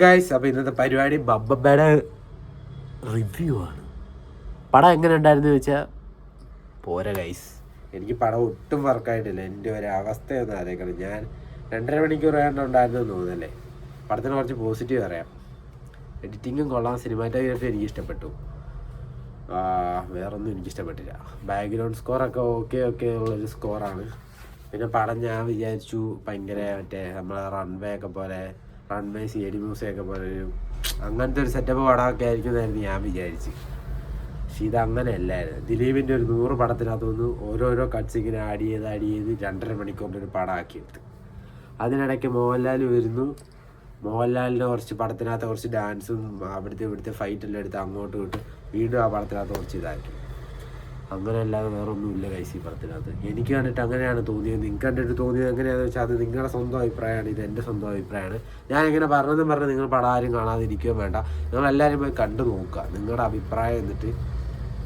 Guys, അപ്പോൾ ഇന്നത്തെ പരിപാടി ബബ്ബയുടെ റിവ്യൂ ആണ്. പടം എങ്ങനെ ഉണ്ടായിരുന്നു ചോദിച്ചാൽ പോരാ ഗൈസ്. എനിക്ക് പടം ഒട്ടും വർക്കായിട്ടില്ല. എൻ്റെ ഒരു അവസ്ഥയൊന്നും അറിയിക്കണം. ഞാൻ 2.5 മണിക്കൂർ ഉണ്ടായിരുന്നു തോന്നുന്നല്ലേ. പടത്തിന് കുറച്ച് പോസിറ്റീവ് അറിയാം. എഡിറ്റിങ്ങും കൊള്ളാം, സിനിമാറ്റോഗ്രാഫി എനിക്ക് ഇഷ്ടപ്പെട്ടു. വേറൊന്നും എനിക്കിഷ്ടപ്പെട്ടില്ല. ബാക്ക്ഗ്രൗണ്ട് സ്കോറൊക്കെ ഓക്കെ ഉള്ളൊരു സ്കോറാണ്. പിന്നെ പടം ഞാൻ വിചാരിച്ചു ഭയങ്കര മറ്റേ നമ്മളെ റൺവേ ഒക്കെ പോലെ, റൺവേ CID മ്യൂസിയൊക്കെ പോലെ ഒരു അങ്ങനത്തെ ഒരു സെറ്റപ്പ് പടമൊക്കെ ആയിരിക്കുമെന്നായിരുന്നു ഞാൻ വിചാരിച്ച്. പക്ഷെ ഇതങ്ങനെയല്ലായിരുന്നു. ദിലീപിൻ്റെ ഒരു 100 പടത്തിനകത്തുനിന്ന് ഓരോരോ കട്ട്സ് ഇങ്ങനെ ആഡ് ചെയ്ത് 2.5 മണിക്കൂറിൻ്റെ ഒരു പടമാക്കിയെടുത്ത്. അതിനിടയ്ക്ക് മോഹൻലാൽ വരുന്നു. മോഹൻലാലിൻ്റെ കുറച്ച് പടത്തിനകത്ത് കുറച്ച് ഡാൻസും ഇവിടുത്തെ ഫൈറ്റെല്ലാം എടുത്ത് അങ്ങോട്ടും ഇട്ട് വീണ്ടും ആ പടത്തിനകത്ത് കുറച്ച് ഇതാക്കി. അങ്ങനെ അല്ലാതെ വേറെ ഒന്നുമില്ല ഗൈസ് ഈ പടത്തിനകത്ത്. എനിക്ക് കണ്ടിട്ട് അങ്ങനെയാണ് തോന്നിയത്. നിങ്ങൾക്ക് കണ്ടിട്ട് തോന്നിയത് എങ്ങനെയാണെന്ന് വെച്ചാൽ അത് നിങ്ങളുടെ സ്വന്തം അഭിപ്രായമാണ്. ഇത് എൻ്റെ സ്വന്തം അഭിപ്രായമാണ്. ഞാനിങ്ങനെ പറഞ്ഞ് നിങ്ങൾ പടം ആരും കാണാതിരിക്കുകയോ വേണ്ട. നിങ്ങളെല്ലാവരും പോയി കണ്ടു നോക്കുക. നിങ്ങളുടെ അഭിപ്രായം എന്നിട്ട്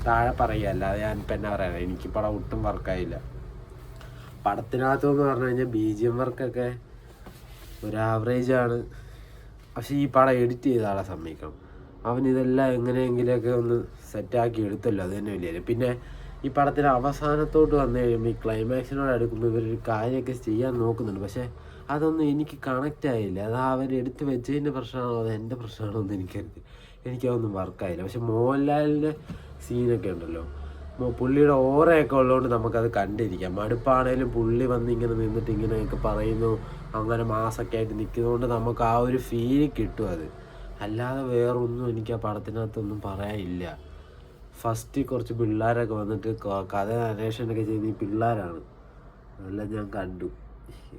താഴെ പറയുക. അല്ലാതെ ഞാൻ ഇപ്പം എന്നാ പറയാനാണ്, എനിക്ക് പടം ഒട്ടും വർക്കായില്ല. പടത്തിനകത്തെന്ന് പറഞ്ഞു കഴിഞ്ഞാൽ BGM വർക്കൊക്കെ ഒരു ആവറേജാണ്. പക്ഷേ ഈ പടം എഡിറ്റ് ചെയ്ത ആളെ സമ്മതിക്കണം. അവനിതെല്ലാം എങ്ങനെയെങ്കിലുമൊക്കെ ഒന്ന് സെറ്റാക്കി എടുത്തല്ലോ, അത് തന്നെ വലിയ. പിന്നെ ഈ പടത്തിന് അവസാനത്തോട്ട് വന്നു കഴിയുമ്പോൾ ഈ ക്ലൈമാക്സിനോട് അടുക്കുമ്പോൾ ഇവരൊരു കാര്യമൊക്കെ ചെയ്യാൻ നോക്കുന്നുണ്ട്. പക്ഷേ അതൊന്നും എനിക്ക് കണക്റ്റ് ആയില്ല. അത് അവരെടുത്ത് വെച്ചതിൻ്റെ പ്രശ്നമാണോ അത് എൻ്റെ പ്രശ്നമാണോ എന്ന് എനിക്കതൊന്നും വർക്കായില്ല. പക്ഷെ മോഹൻലാലിൻ്റെ സീനൊക്കെ ഉണ്ടല്ലോ, പുള്ളിയുടെ ഓറയൊക്കെ ഉള്ളതുകൊണ്ട് നമുക്കത് കണ്ടിരിക്കാം. മടുപ്പാണേലും പുള്ളി വന്ന് ഇങ്ങനെ നിന്നിട്ട് ഇങ്ങനെയൊക്കെ പറയുന്നു, അങ്ങനെ മാസൊക്കെ ആയിട്ട് നിൽക്കുന്നതുകൊണ്ട് നമുക്ക് ആ ഒരു ഫീൽ കിട്ടും. അത് അല്ലാതെ വേറൊന്നും എനിക്ക് ആ പടത്തിനകത്തൊന്നും പറയാനില്ല. ഫസ്റ്റ് കുറച്ച് പിള്ളേരൊക്കെ വന്നിട്ട് കഥ അന്വേഷണമൊക്കെ ചെയ്യുന്ന ഈ പിള്ളേരാണ്. അതെല്ലാം ഞാൻ കണ്ടു.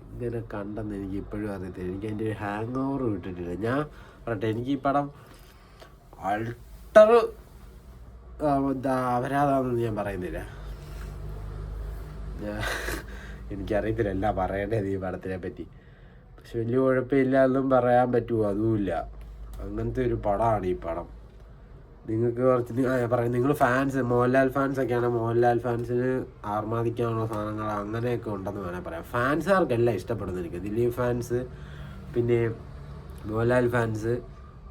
ഇങ്ങനെ കണ്ടെന്ന് എനിക്ക് ഇപ്പോഴും അറിയത്തില്ല. എനിക്ക് അതിൻ്റെ ഒരു ഹാങ് ഓവർ കിട്ടിയിട്ടില്ല. ഞാൻ പറയട്ടെ, എനിക്ക് ഈ പടം അൾട്ടർ അപരാധമാണെന്ന് ഞാൻ പറയുന്നില്ല. എനിക്കറിയത്തില്ല എന്നാ പറയേണ്ടത് ഈ പടത്തിനെ പറ്റി. പക്ഷെ വലിയ കുഴപ്പമില്ല എന്നും പറയാൻ പറ്റുമോ, അതുമില്ല. അങ്ങനത്തെ ഒരു പടമാണ് ഈ പടം. നിങ്ങൾക്ക് കുറച്ച് പറയാം, നിങ്ങൾ ഫാൻസ് മോഹൻലാൽ ഫാൻസൊക്കെയാണ്. മോഹൻലാൽ ഫാൻസിന് ആർമാദിക്കാനുള്ള സാധനങ്ങൾ അങ്ങനെയൊക്കെ ഉണ്ടെന്ന് വേണേൽ പറയാം. ഫാൻസുകാർക്കെല്ലാം ഇഷ്ടപ്പെടുന്നു എനിക്ക്. ദിലീപ് ഫാൻസ്, പിന്നെ മോഹൻലാൽ ഫാൻസ്,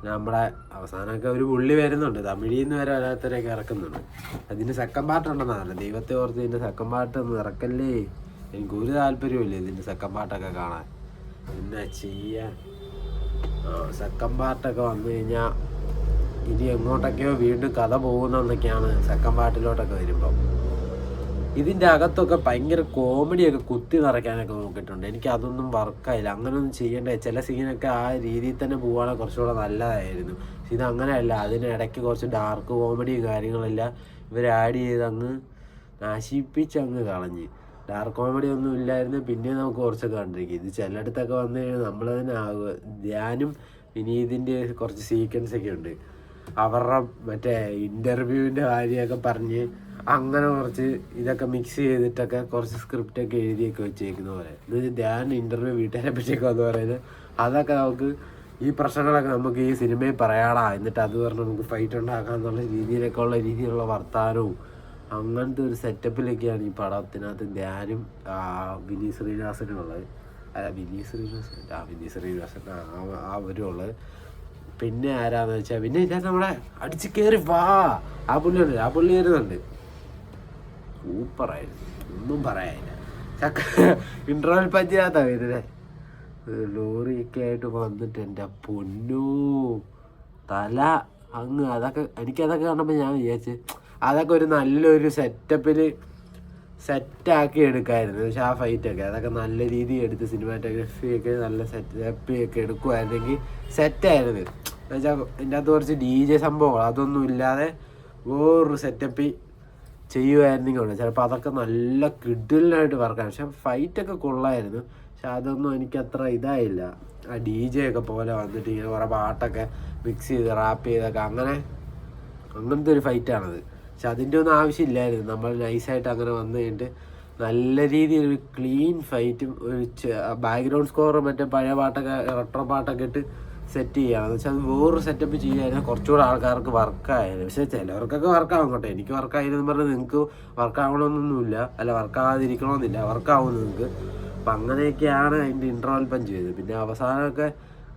നമ്മുടെ അവസാനമൊക്കെ ഒരു പുള്ളി വരുന്നുണ്ട്, തമിഴിൽ നിന്ന് വരെ വരാത്തവരെയൊക്കെ ഇറക്കുന്നുണ്ട്. അതിന് സെക്കൻഡ് പാർട്ട് ഉണ്ടെന്നാണ്. ദൈവത്തെ ഓർത്ത് ഇതിൻ്റെ സെക്കൻഡ് പാർട്ട് ഒന്ന് ഇറക്കല്ലേ. എനിക്കൊരു താല്പര്യമില്ല ഇതിൻ്റെ സെക്കൻഡ് പാർട്ടൊക്കെ കാണാൻ. എന്നാ ചെയ്യാൻ. സെക്കൻഡ് പാർട്ടൊക്കെ വന്നു കഴിഞ്ഞാൽ ഇനി എങ്ങോട്ടൊക്കെയോ വീണ്ടും കഥ പോകുന്നതൊക്കെയാണ് സെക്കൻഡ് പാർട്ടിലോട്ടൊക്കെ വരുമ്പം. ഇതിൻ്റെ അകത്തൊക്കെ ഭയങ്കര കോമഡിയൊക്കെ കുത്തി നിറയ്ക്കാനൊക്കെ നോക്കിയിട്ടുണ്ട്. എനിക്ക് അതൊന്നും വർക്കായില്ല. അങ്ങനെയൊന്നും ചെയ്യേണ്ട. ചില സീനൊക്കെ ആ രീതിയിൽ തന്നെ പോവുകയാണെങ്കിൽ കുറച്ചുകൂടെ നല്ലതായിരുന്നു. പക്ഷെ ഇതങ്ങനെയല്ല. അതിനിടയ്ക്ക് കുറച്ച് ഡാർക്ക് കോമഡിയും കാര്യങ്ങളെല്ലാം ഇവർ ആഡ് ചെയ്ത് അങ്ങ് നശിപ്പിച്ചങ്ങ് കളഞ്ഞ്. ഡാർക്ക് കോമഡി ഒന്നും ഇല്ലായിരുന്നു. പിന്നെ നമുക്ക് കുറച്ചൊക്കെ കണ്ടിരിക്കും. ഇത് ചിലയിടത്തൊക്കെ വന്നു കഴിഞ്ഞാൽ നമ്മൾ തന്നെ ധ്യാനും വിനീതിൻ്റെ കുറച്ച് സീക്വൻസൊക്കെ ഉണ്ട്. അവരുടെ മറ്റേ ഇൻ്റർവ്യൂവിൻ്റെ കാര്യമൊക്കെ പറഞ്ഞ് അങ്ങനെ കുറച്ച് ഇതൊക്കെ മിക്സ് ചെയ്തിട്ടൊക്കെ കുറച്ച് സ്ക്രിപ്റ്റൊക്കെ എഴുതിയൊക്കെ വെച്ചേക്കുന്ന പോലെ. എന്നുവെച്ചാൽ ധ്യാൻ ഇൻ്റർവ്യൂ വീട്ടുകാരെ പറ്റിയൊക്കെ വന്ന് പറയുന്നത് അതൊക്കെ നമുക്ക് ഈ പ്രശ്നങ്ങളൊക്കെ നമുക്ക് ഈ സിനിമയിൽ പറയാടാ, എന്നിട്ട് അത് പറഞ്ഞ് നമുക്ക് ഫൈറ്റ് ഉണ്ടാക്കാന്നുള്ള രീതിയിലുള്ള വർത്താനവും അങ്ങനത്തെ ഒരു സെറ്റപ്പിലൊക്കെയാണ് ഈ പടത്തിനകത്ത് ധ്യാനും വിനീത് ശ്രീനിവാസനും ഉള്ളത്. വിനീത് ശ്രീനിവാസൻ അവരുള്ളത്. പിന്നെ ആരാന്ന് വെച്ചാൽ പിന്നെ ഇതിനകത്ത് നമ്മുടെ അടിച്ച് കയറി വാ ആ പുള്ളി വരുന്നുണ്ട്. സൂപ്പറായിരുന്നു, ഒന്നും പറയാനില്ല. ഇൻട്രോൽ പഞ്ചിനകത്താ വരുന്നത്. ലോറിയൊക്കെ ആയിട്ട് വന്നിട്ട് എൻ്റെ പൊന്നൂ തല അങ്ങ്. എനിക്കതൊക്കെ കണ്ടപ്പോൾ ഞാൻ വിചാരിച്ച് അതൊക്കെ ഒരു നല്ലൊരു സെറ്റാക്കി എടുക്കാമായിരുന്നു. പക്ഷെ ആ ഫൈറ്റൊക്കെ അതൊക്കെ നല്ല രീതിയിൽ എടുത്ത് സിനിമാറ്റോഗ്രഫിയൊക്കെ നല്ല സെറ്റപ്പിയൊക്കെ എടുക്കുമായിരുന്നെങ്കിൽ സെറ്റായിരുന്നു. എന്നുവെച്ചാൽ ഇതിൻ്റെ അകത്ത് കുറച്ച് DJ സംഭവങ്ങൾ അതൊന്നും ഇല്ലാതെ വേറൊരു സെറ്റപ്പ് ചെയ്യുമായിരുന്നെങ്കിൽ ചിലപ്പോൾ അതൊക്കെ നല്ല കിഡിലായിട്ട് വർക്കാണ്. പക്ഷെ ഫൈറ്റൊക്കെ കൊള്ളായിരുന്നു. പക്ഷെ അതൊന്നും എനിക്കത്ര ഇതായില്ല. ആ DJ ഒക്കെ പോലെ വന്നിട്ട് ഇങ്ങനെ കുറേ പാട്ടൊക്കെ മിക്സ് ചെയ്ത് റാപ്പ് ചെയ്തൊക്കെ അങ്ങനത്തെ ഒരു ഫൈറ്റാണത്. പക്ഷെ അതിൻ്റെ ഒന്നും ആവശ്യമില്ലായിരുന്നു. നമ്മൾ നൈസായിട്ട് അങ്ങനെ വന്നു കഴിഞ്ഞിട്ട് നല്ല രീതിയിൽ ഒരു ക്ലീൻ ഫൈറ്റും ഒരു ബാക്ക്ഗ്രൗണ്ട് സ്കോർ മറ്റേ പഴയ പാട്ടൊക്കെ റെട്രോ പാട്ടൊക്കെ ഇട്ട് സെറ്റ് ചെയ്യാമെന്ന് വെച്ചാൽ അത് വേറൊരു സെറ്റപ്പ് ചെയ്യാനും കുറച്ചുകൂടെ ആൾക്കാർക്ക് വർക്കായാലും. പക്ഷേ ചിലവർക്കൊക്കെ വർക്കാവും കേട്ടോ. എനിക്ക് വർക്കായിരുന്നു പറഞ്ഞാൽ നിങ്ങൾക്ക് വർക്കാവണമെന്നൊന്നുമില്ല, അല്ല വർക്കാവാതിരിക്കണമെന്നില്ല, വർക്കാവും നിങ്ങൾക്ക്. അപ്പം അങ്ങനെയൊക്കെയാണ് അതിൻ്റെ ഇൻട്രോൽ പഞ്ച് ചെയ്തത്. പിന്നെ അവസാനമൊക്കെ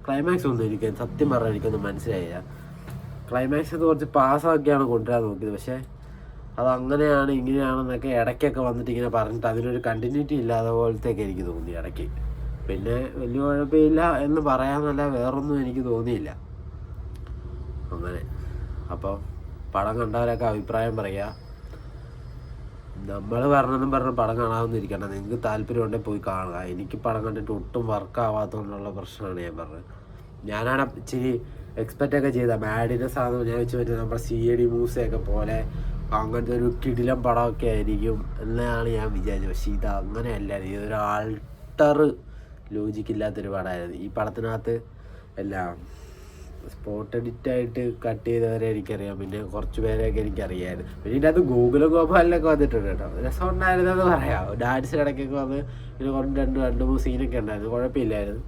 ക്ലൈമാക്സ് ഒന്നും എനിക്ക് സത്യം പറഞ്ഞാൽ എനിക്കൊന്നും മനസ്സിലായില്ല. ക്ലൈമാക്സ് അത് കുറച്ച് പാസ്സാക്കിയാണ് കൊണ്ടുവരാൻ നോക്കിയത്. പക്ഷേ അതങ്ങനെയാണ് ഇങ്ങനെയാണെന്നൊക്കെ ഇടയ്ക്കൊക്കെ വന്നിട്ട് ഇങ്ങനെ പറഞ്ഞിട്ട് അതിനൊരു കണ്ടിന്യൂറ്റി ഇല്ലാതെ പോലത്തേക്ക് എനിക്ക് തോന്നി ഇടയ്ക്ക്. പിന്നെ വലിയ കുഴപ്പമില്ല എന്ന് പറയാമെന്നല്ല വേറൊന്നും എനിക്ക് തോന്നിയില്ല അങ്ങനെ. അപ്പോൾ പടം കണ്ടവരൊക്കെ അഭിപ്രായം പറയുക. നമ്മൾ പറഞ്ഞെന്നും പറഞ്ഞ് പടം കാണാമെന്നിരിക്കണ്ട, നിങ്ങൾക്ക് താല്പര്യമുണ്ടെങ്കിൽ പോയി കാണുക. എനിക്ക് പടം കണ്ടിട്ട് ഒട്ടും വർക്കാവാത്തതുകൊണ്ടുള്ള പ്രശ്നമാണ് ഞാൻ പറഞ്ഞത്. ഞാനാണ് ഇച്ചിരി എക്സ്പെക്റ്റൊക്കെ ചെയ്ത മാഡിൻ്റെ സാധനം ഞാൻ വെച്ച് പറ്റുന്നത് നമ്മുടെ CID മൂസയൊക്കെ പോലെ അങ്ങനത്തെ ഒരു കിടിലം പടമൊക്കെ ആയിരിക്കും എന്നാണ് ഞാൻ വിചാരിച്ചത്. പക്ഷേ ഇത് അങ്ങനെയല്ലായിരുന്നു. ഇതൊരു ആൾട്ടർ ലോജിക്കില്ലാത്തൊരു പടമായിരുന്നു. ഈ പടത്തിനകത്ത് എല്ലാം സ്പോട്ട് എഡിറ്റായിട്ട് കട്ട് ചെയ്തവരെ എനിക്കറിയാം, പിന്നെ കുറച്ച് പേരെയൊക്കെ എനിക്കറിയാമായിരുന്നു. പിന്നെ ഇതിൻ്റെ അത് ഗോകുലഗോപാലിനൊക്കെ വന്നിട്ടുണ്ട് കേട്ടോ, രസമുണ്ടായിരുന്നെന്ന് പറയാം. ഡാൻസ് ഇടയ്ക്കൊക്കെ വന്ന് പിന്നെ രണ്ട് മൂന്ന് സീനൊക്കെ ഉണ്ടായിരുന്നു, കുഴപ്പമില്ലായിരുന്നു.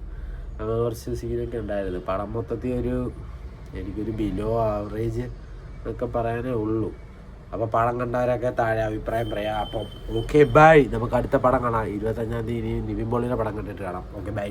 അങ്ങനെ കുറച്ച് സീനൊക്കെ ഉണ്ടായിരുന്നു. പടം മൊത്തത്തിൽ എനിക്കൊരു ബിലോ ആവറേജ് എന്നൊക്കെ പറയാനേ ഉള്ളൂ. അപ്പോൾ പടം കണ്ടവരൊക്കെ താഴെ അഭിപ്രായം പറയാം. അപ്പം ഓക്കെ ബൈ, നമുക്ക് അടുത്ത പടം കാണാം. 25-ാം തീയതി നിവിൻ പോളിയുടെ പടം കണ്ടിട്ട് കാണാം. Okay bye.